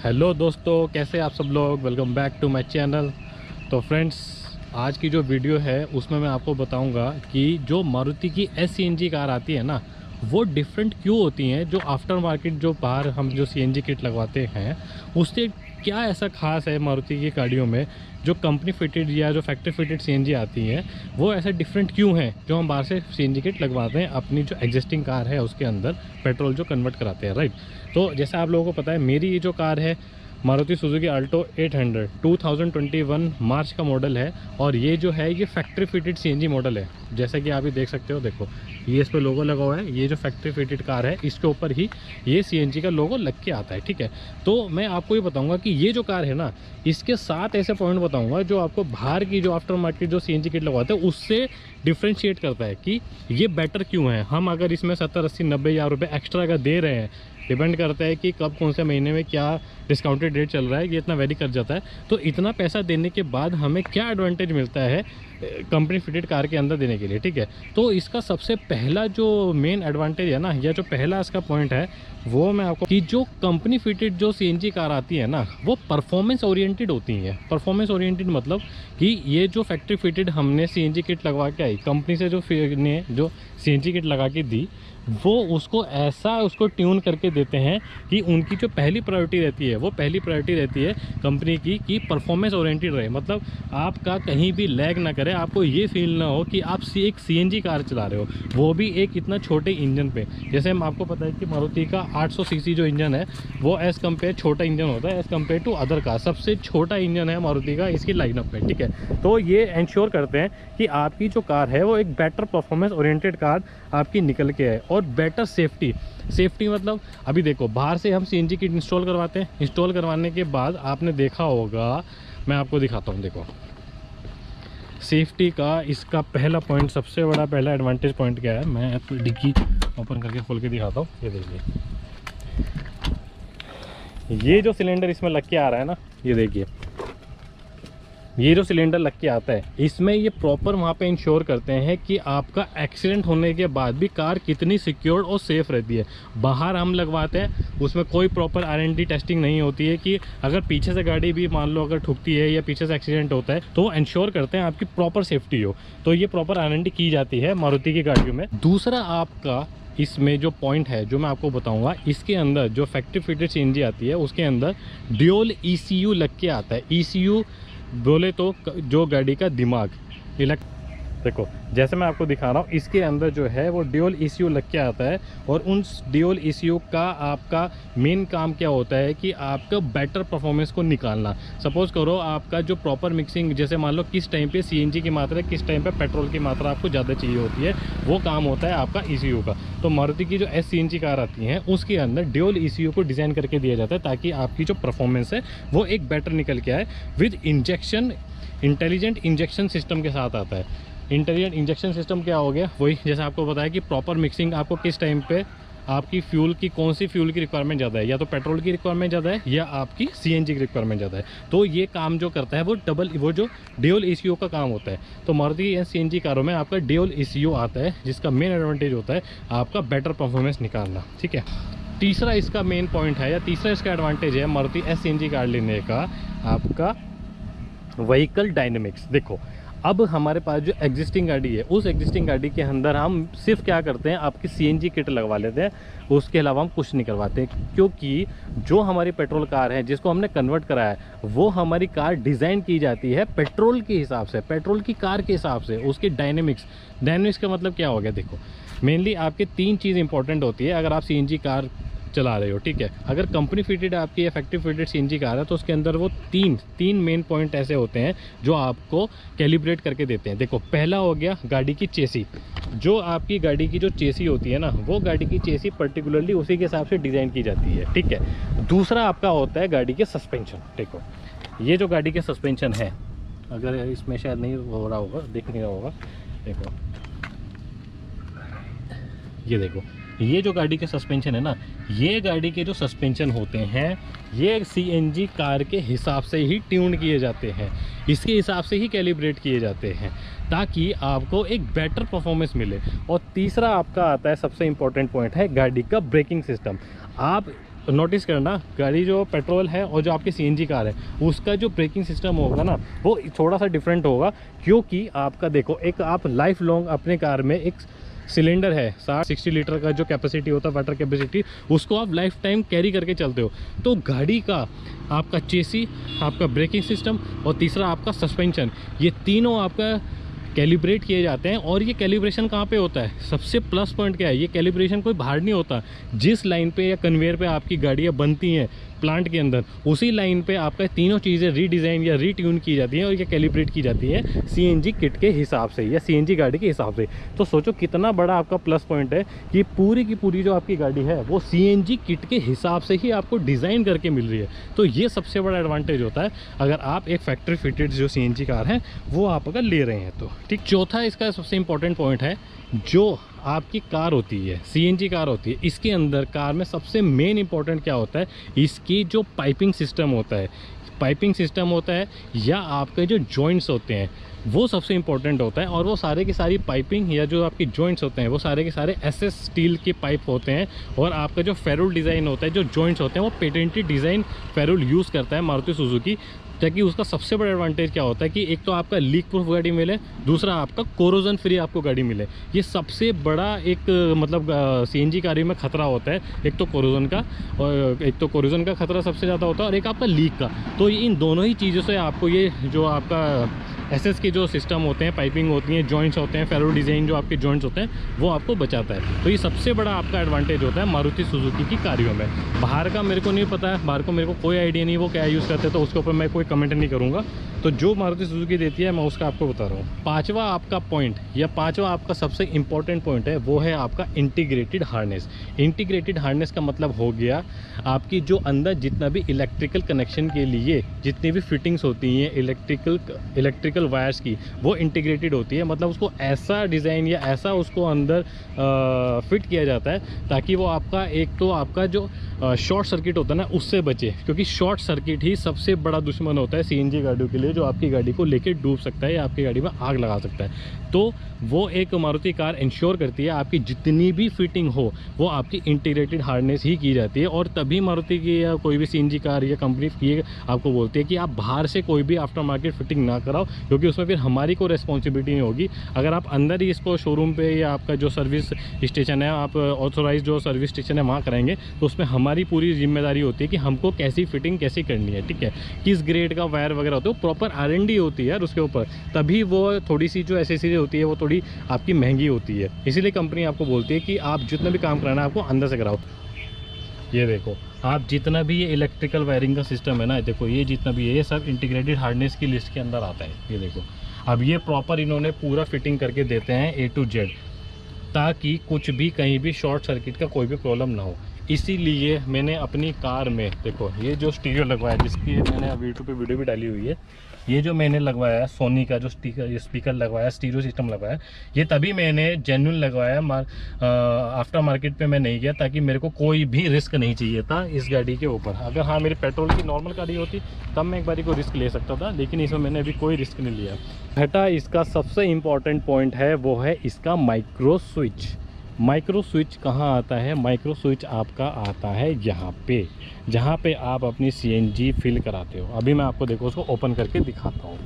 Hello दोस्तों, कैसे आप सब लोग। Welcome back to my channel. तो फ्रेंड्स, आज की जो वीडियो है उसमें मैं आपको बताऊंगा कि जो मारुति की SCNG कार आती है ना, वो डिफरेंट क्यों होती हैं। जो आफ्टर मार्केट जो बाहर हम जो CNG किट लगवाते हैं उससे क्या ऐसा खास है मारुति की गाड़ियों में, जो कंपनी फिटेड या जो फैक्ट्री फिटेड CNG आती है वो ऐसा डिफरेंट क्यों है जो हम बाहर से CNG किट लगवाते हैं अपनी जो एग्जिस्टिंग कार है उसके अंदर पेट्रोल जो कन्वर्ट कराते हैं, राइट। तो जैसा आप लोगों को पता है, मेरी ये जो कार है मारुति सुजुकी अल्टो 800 2021 मार्च का मॉडल है, और ये जो है ये फैक्ट्री फिटेड CNG मॉडल है। जैसा कि आप ये देख सकते हो, देखो ये इस पर लोगो लगा हुआ है। ये जो फैक्ट्री फिटेड कार है इसके ऊपर ही ये CNG का लोगो लग के आता है, ठीक है। तो मैं आपको ये बताऊंगा कि ये जो कार है ना, इसके 7 ऐसे पॉइंट बताऊंगा जो आपको बाहर की जो आफ्टर मार्केट जो CNG किट लगवाते हैं उससे डिफ्रेंशिएट करता है कि ये बेटर क्यों है। हम अगर इसमें 70 80 90 हज़ार रुपये एक्स्ट्रा का दे रहे हैं, डिपेंड करता है कि कब कौन से महीने में क्या डिस्काउंटेड रेट चल रहा है, ये इतना वेरी कर जाता है। तो इतना पैसा देने के बाद हमें क्या एडवांटेज मिलता है कंपनी फिटेड कार के अंदर देने के लिए, ठीक है। तो इसका सबसे पहला जो मेन एडवांटेज है ना, या जो पहला इसका पॉइंट है वो मैं आपको कि जो कंपनी फिटेड जो CNG कार आती है ना वो परफॉर्मेंस ओरिएंटेड होती है। परफॉर्मेंस ओरिएंटेड मतलब कि ये जो फैक्ट्री फिटेड हमने CNG किट लगवा के आई कंपनी से, जो CNG किट लगा के दी, वो उसको ऐसा उसको ट्यून करके देते हैं कि उनकी जो पहली प्रायोरिटी रहती है वो पहली प्रायोरिटी रहती है कंपनी की कि परफॉर्मेंस ओरिएंटेड रहे। मतलब आपका कहीं भी लैग ना करे, आपको ये फील ना हो कि आप एक CNG कार चला रहे हो, वो भी एक इतना छोटे इंजन पे। जैसे हम आपको पता है कि मारुति का 800 सीसी जो इंजन है वो एज़ कम्पेयर छोटा इंजन होता है as compare to other car. सबसे छोटा इंजन है मारुति का इसकी लाइनअप में, ठीक है। तो ये इंश्योर करते हैं कि आपकी जो कार है वो एक बेटर परफॉर्मेंस ओरिएंटेड कार आपकी निकल के आए, और बेटर सेफ्टी मतलब अभी देखो बाहर से हम CNG किट इंस्टॉल करवाते हैं। इंस्टॉल करवाने के बाद आपने देखा होगा, मैं आपको दिखाता हूँ, देखो सेफ्टी का इसका पहला पॉइंट, सबसे बड़ा पहला एडवांटेज पॉइंट क्या है, मैं आपको डिग्गी ओपन करके खोल के दिखाता हूँ। ये देखिए, ये जो सिलेंडर इसमें लग के आ रहा है ना, ये देखिए ये जो सिलेंडर लग के आता है इसमें ये प्रॉपर वहाँ पे इंश्योर करते हैं कि आपका एक्सीडेंट होने के बाद भी कार कितनी सिक्योर और सेफ़ रहती है। बाहर हम लगवाते हैं उसमें कोई प्रॉपर R&D टेस्टिंग नहीं होती है कि अगर पीछे से गाड़ी भी मान लो अगर ठुकती है या पीछे से एक्सीडेंट होता है तो वो इंश्योर करते हैं आपकी प्रॉपर सेफ्टी हो। तो ये प्रॉपर R&D की जाती है मारुति की गाड़ियों में। दूसरा आपका इसमें जो पॉइंट है जो मैं आपको बताऊंगा, इसके अंदर जो फैक्ट्री फिटेड CNG आती है उसके अंदर ड्यूल ECU लग के आता है। ECU बोले तो जो गाड़ी का दिमाग, देखो जैसे मैं आपको दिखा रहा हूँ, इसके अंदर जो है वो ड्यूल ECU लग के आता है। और उन ड्यूल ECU का आपका मेन काम क्या होता है कि आपका बेटर परफॉर्मेंस को निकालना। सपोज करो आपका जो प्रॉपर मिक्सिंग, जैसे मान लो किस टाइम पे CNG की मात्रा, किस टाइम पे पेट्रोल की मात्रा आपको ज़्यादा चाहिए होती है, वो काम होता है आपका ECU का। तो मारुति की जो SCNG कार आती हैं उसके अंदर ड्यूल ECU को डिज़ाइन करके दिया जाता है ताकि आपकी जो परफॉर्मेंस है वो एक बेटर निकल के आए। With injection, intelligent injection system के साथ आता है। इंटेलिजेंट इंजेक्शन सिस्टम क्या हो गया, वही जैसे आपको बताया कि प्रॉपर मिक्सिंग आपको किस टाइम पे आपकी फ्यूल की कौन सी फ्यूल की रिक्वायरमेंट ज़्यादा है, या तो पेट्रोल की रिक्वायरमेंट ज़्यादा है या आपकी CNG की रिक्वायरमेंट ज़्यादा है। तो ये काम जो करता है वो जो ड्यूल ECU का काम होता है। तो मारुति CNG कारों में आपका ड्यूल ECU आता है जिसका मेन एडवांटेज होता है आपका बेटर परफॉर्मेंस निकालना, ठीक है। तीसरा इसका मेन पॉइंट है या तीसरा इसका एडवांटेज है मारुति SCNG कार लेने का, आपका व्हीकल डायनेमिक्स। देखो अब हमारे पास जो एग्जिस्टिंग गाड़ी है उस एग्जिस्टिंग गाड़ी के अंदर हम सिर्फ क्या करते हैं, आपकी CNG किट लगवा लेते हैं, उसके अलावा हम कुछ नहीं करवाते। क्योंकि जो हमारी पेट्रोल कार है जिसको हमने कन्वर्ट कराया है वो हमारी कार डिज़ाइन की जाती है पेट्रोल के हिसाब से, पेट्रोल की कार के हिसाब से। उसके डायनेमिक्स का मतलब क्या हो गया, देखो मेनली आपके 3 चीज़ इंपॉर्टेंट होती है अगर आप CNG कार चला रहे हो, ठीक है। अगर कंपनी फिटेड आपकी या फैक्ट्री फिटेड CNG कार है तो उसके अंदर वो तीन मेन पॉइंट ऐसे होते हैं जो आपको कैलिब्रेट करके देते हैं। देखो पहला हो गया गाड़ी की चेसी। जो आपकी गाड़ी की जो चेसी होती है ना, वो गाड़ी की चेसी पर्टिकुलरली उसी के हिसाब से डिज़ाइन की जाती है, ठीक है। दूसरा आपका होता है गाड़ी के सस्पेंशन। देखो ये जो गाड़ी के सस्पेंशन है, अगर इसमें शायद नहीं हो रहा होगा, दिख नहीं रहा होगा, देखो ये देखो ये जो गाड़ी के सस्पेंशन है ना, ये गाड़ी के जो सस्पेंशन होते हैं ये CNG कार के हिसाब से ही ट्यून किए जाते हैं, इसके हिसाब से ही कैलिब्रेट किए जाते हैं ताकि आपको एक बेटर परफॉर्मेंस मिले। और तीसरा आपका आता है सबसे इम्पोर्टेंट पॉइंट है गाड़ी का ब्रेकिंग सिस्टम। आप नोटिस करना, गाड़ी जो पेट्रोल है और जो आपकी सीएनजी कार है उसका जो ब्रेकिंग सिस्टम होगा ना वो थोड़ा सा डिफरेंट होगा, क्योंकि आपका देखो एक आप लाइफ लॉन्ग अपने कार में एक सिलेंडर है 60 लीटर का जो कैपेसिटी होता है वाटर कैपेसिटी, उसको आप लाइफ टाइम कैरी करके चलते हो। तो गाड़ी का आपका चेसी, आपका ब्रेकिंग सिस्टम और तीसरा आपका सस्पेंशन, ये तीनों आपका कैलिब्रेट किए जाते हैं। और ये कैलिब्रेशन कहाँ पे होता है, सबसे प्लस पॉइंट क्या है, ये कैलिब्रेशन कोई बाहर नहीं होता। जिस लाइन पे या कन्वेयर पे आपकी गाड़ियाँ बनती हैं प्लांट के अंदर, उसी लाइन पे आपका तीनों चीज़ें रीडिज़ाइन या रीट्यून की जाती हैं और ये कैलिब्रेट की जाती है सीएनजी किट के हिसाब से या सीएनजी गाड़ी के हिसाब से। तो सोचो कितना बड़ा आपका प्लस पॉइंट है कि पूरी की पूरी जो आपकी गाड़ी है वो सीएनजी किट के हिसाब से ही आपको डिज़ाइन करके मिल रही है। तो ये सबसे बड़ा एडवांटेज होता है अगर आप एक फैक्ट्री फिटेड जो सीएनजी कार है वो आप अगर ले रहे हैं तो। ठीक, चौथा इसका सबसे इंपॉर्टेंट पॉइंट है, जो आपकी कार होती है सीएनजी कार होती है, इसके अंदर कार में सबसे मेन इंपॉर्टेंट क्या होता है, इसकी जो पाइपिंग सिस्टम होता है, पाइपिंग सिस्टम होता है या आपके जो जॉइंट्स होते हैं वो सबसे इंपॉर्टेंट होता है। और वो सारे की सारी पाइपिंग या जो आपकी जॉइंट्स होते हैं वो सारे के सारे एसएस स्टील के पाइप होते हैं। और आपका जो फेरुल डिज़ाइन होता है, जो जॉइंट्स होते हैं वो पेटेंटेड डिज़ाइन फेरुल यूज़ करता है मारुति सुजुकी। ताकि उसका सबसे बड़ा एडवांटेज क्या होता है कि एक तो आपका लीक प्रूफ गाड़ी मिले, दूसरा आपका कोरोजन फ्री आपको गाड़ी मिले। ये सबसे बड़ा एक मतलब सीएनजी गाड़ी में खतरा होता है, एक तो कोरोजन का, और एक तो कोरोजन का खतरा सबसे ज़्यादा होता है और एक आपका लीक का। तो इन दोनों ही चीज़ों से आपको ये जो आपका एसएस के जो सिस्टम होते हैं, पाइपिंग होती हैं, जॉइंट्स होते हैं, फेरो डिज़ाइन जो आपके जॉइंट्स होते हैं वो आपको बचाता है। तो ये सबसे बड़ा आपका एडवांटेज होता है मारुति सुजुकी की गाड़ियों में। बाहर का मेरे को नहीं पता है, बाहर को मेरे को कोई आइडिया नहीं वो क्या यूज़ करते हैं, तो उसके ऊपर मैं कोई कमेंट नहीं करूँगा। तो जो मारुति सुजुकी देती है मैं उसका आपको बता रहा हूँ। पांचवा आपका पॉइंट या पांचवा आपका सबसे इंपॉर्टेंट पॉइंट है वो है आपका इंटीग्रेटेड हार्नेस। इंटीग्रेटेड हार्नेस का मतलब हो गया आपकी जो अंदर जितना भी इलेक्ट्रिकल कनेक्शन के लिए जितनी भी फिटिंग्स होती हैं इलेक्ट्रिकल वायर्स की, वो इंटीग्रेटेड होती है। मतलब उसको ऐसा डिज़ाइन या ऐसा उसको अंदर फिट किया जाता है ताकि वो आपका एक तो आपका जो शॉर्ट सर्किट होता है ना उससे बचे, क्योंकि शॉर्ट सर्किट ही सबसे बड़ा दुश्मन होता है सीएनजी गाड़ियों के लिए, जो आपकी गाड़ी को लेके डूब सकता है या आपकी गाड़ी में आग लगा सकता है। तो वो एक मारुति कार इंश्योर करती है आपकी जितनी भी फिटिंग हो वो आपकी इंटीग्रेटेड हार्नेस ही की जाती है। और तभी मारुति की या कोई भी सीएनजी कार या कंपनी की आपको बोलती है कि आप बाहर से कोई भी आफ्टर मार्केट फिटिंग ना कराओ, क्योंकि उसमें फिर हमारी कोई रिस्पॉन्सिबिलिटी नहीं होगी। अगर आप अंदर ही इसको शोरूम पे या आपका जो सर्विस स्टेशन है, आप ऑथोराइज जो सर्विस स्टेशन है वहाँ कराएंगे, तो उसमें हमारी पूरी जिम्मेदारी होती है कि हमको कैसी फिटिंग कैसी करनी है, ठीक है, किस ग्रेड का वायर वगैरह होता है, वो प्रॉपर R&D होती है यार उसके ऊपर। तभी वो थोड़ी सी जो एसेसरी होती है वो थोड़ी आपकी महंगी होती है। इसीलिए कंपनी आपको बोलती है कि आप जितना भी काम कराना है आपको अंदर से कराओ। ये देखो, आप जितना भी ये इलेक्ट्रिकल वायरिंग का सिस्टम है ना, देखो ये जितना भी है ये सब इंटीग्रेटेड हार्नेस की लिस्ट के अंदर आता है। ये देखो, अब ये प्रॉपर इन्होंने पूरा फिटिंग करके देते हैं A to Z, ताकि कुछ भी कहीं भी शॉर्ट सर्किट का कोई भी प्रॉब्लम ना हो। इसीलिए मैंने अपनी कार में देखो ये जो स्टीरियो लगवाया, जिसकी मैंने यूट्यूब पे वीडियो भी डाली हुई है, ये जो मैंने लगवाया है सोनी का जो स्पीकर लगवाया, स्टीरियो सिस्टम लगवाया, ये तभी मैंने जेन्युइन लगवाया, आफ्टर मार्केट पे मैं नहीं गया, ताकि मेरे को कोई भी रिस्क नहीं चाहिए था इस गाड़ी के ऊपर। अगर हाँ मेरी पेट्रोल की नॉर्मल गाड़ी होती तब मैं एक बारी को रिस्क ले सकता था, लेकिन इसमें मैंने अभी कोई रिस्क नहीं लिया। छठा इसका सबसे इम्पॉर्टेंट पॉइंट है वो है इसका माइक्रो स्विच। माइक्रो स्विच कहाँ आता है? माइक्रो स्विच आपका आता है यहाँ पे, जहाँ पे आप अपनी सीएनजी फिल कराते हो। अभी मैं आपको देखो उसको ओपन करके दिखाता हूँ।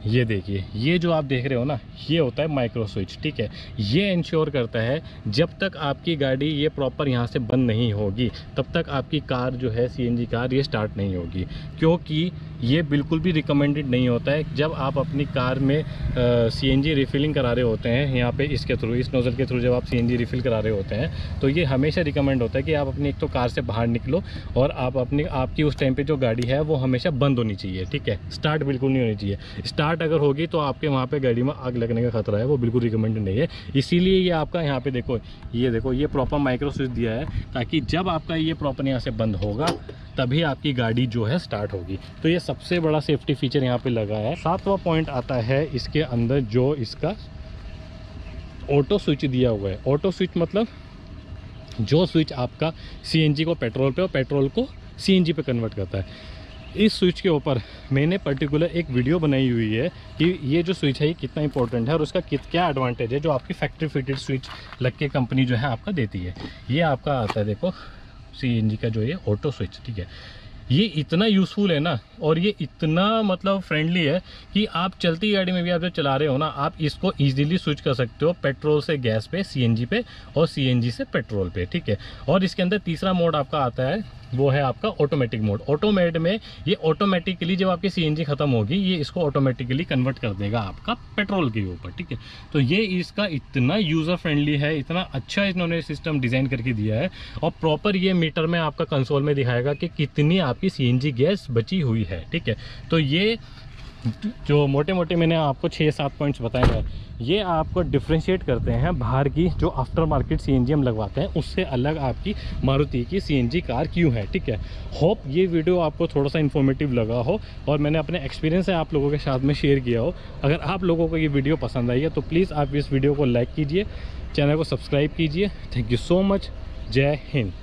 ये देखिए, ये जो आप देख रहे हो ना, ये होता है माइक्रो स्विच, ठीक है। ये इंश्योर करता है जब तक आपकी गाड़ी ये प्रॉपर यहाँ से बंद नहीं होगी तब तक आपकी कार जो है सीएनजी कार ये स्टार्ट नहीं होगी, क्योंकि ये बिल्कुल भी रिकमेंडेड नहीं होता है जब आप अपनी कार में सीएनजी रिफिलिंग करा रहे होते हैं, यहाँ पे इसके थ्रू, इस नोजल के थ्रू जब आप सीएनजी रिफिल करा रहे होते हैं, तो ये हमेशा रिकमेंड होता है कि आप अपनी एक तो कार से बाहर निकलो और आप आपकी उस टाइम पे जो गाड़ी है वो हमेशा बंद होनी चाहिए, ठीक है। स्टार्ट बिल्कुल नहीं होनी चाहिए। स्टार्ट अगर होगी तो आपके वहाँ पे गाड़ी में आग लगने का खतरा है, वो बिल्कुल रिकमेंडेड नहीं है। इसीलिए ये आपका यहाँ पे देखो, ये प्रॉपर माइक्रो स्विच दिया है, ताकि जब आपका ये प्रॉपर यहाँ से बंद होगा तभी आपकी गाड़ी जो है स्टार्ट होगी। तो ये सबसे बड़ा सेफ्टी फीचर यहाँ पे लगा है। सातवां पॉइंट आता है इसके अंदर जो इसका ऑटो स्विच दिया हुआ है। ऑटो स्विच मतलब जो स्विच आपका सीएनजी को पेट्रोल पे और पेट्रोल को सीएनजी पे कन्वर्ट करता है। इस स्विच के ऊपर मैंने पर्टिकुलर एक वीडियो बनाई हुई है कि ये जो स्विच है ये कितना इंपॉर्टेंट है और उसका क्या एडवांटेज है जो आपकी फैक्ट्री फिटेड स्विच लग के कंपनी जो है आपका देती है। ये आपका आता है देखो CNG का जो ये ऑटो स्विच, ठीक है। ये इतना यूज़फुल है ना और ये इतना मतलब फ्रेंडली है कि आप चलती गाड़ी में भी आप जब चला रहे हो ना, आप इसको इजीली स्विच कर सकते हो पेट्रोल से गैस पे, CNG पे और CNG से पेट्रोल पे, ठीक है। और इसके अंदर तीसरा मोड आपका आता है, वो है आपका ऑटोमेटिक मोड। ऑटोमेट में ये ऑटोमेटिकली जब आपकी CNG खत्म होगी ये इसको ऑटोमेटिकली कन्वर्ट कर देगा आपका पेट्रोल के ऊपर, ठीक है। तो ये इसका इतना यूज़र फ्रेंडली है, इतना अच्छा इन्होंने सिस्टम डिज़ाइन करके दिया है और प्रॉपर ये मीटर में आपका कंसोल में दिखाएगा कि कितनी आपकी CNG गैस बची हुई है, ठीक है। तो ये जो मोटे मोटे मैंने आपको 6-7 पॉइंट्स बताए हैं, ये आपको डिफ्रेंशिएट करते हैं बाहर की जो आफ्टर मार्केट CNG हम लगवाते हैं उससे अलग आपकी मारुति की CNG कार क्यों है, ठीक है। होप ये वीडियो आपको थोड़ा सा इन्फॉर्मेटिव लगा हो और मैंने अपने एक्सपीरियंस है आप लोगों के साथ में शेयर किया हो। अगर आप लोगों को ये वीडियो पसंद आई है तो प्लीज़ आप इस वीडियो को लाइक कीजिए, चैनल को सब्सक्राइब कीजिए। Thank you so much. जय हिंद।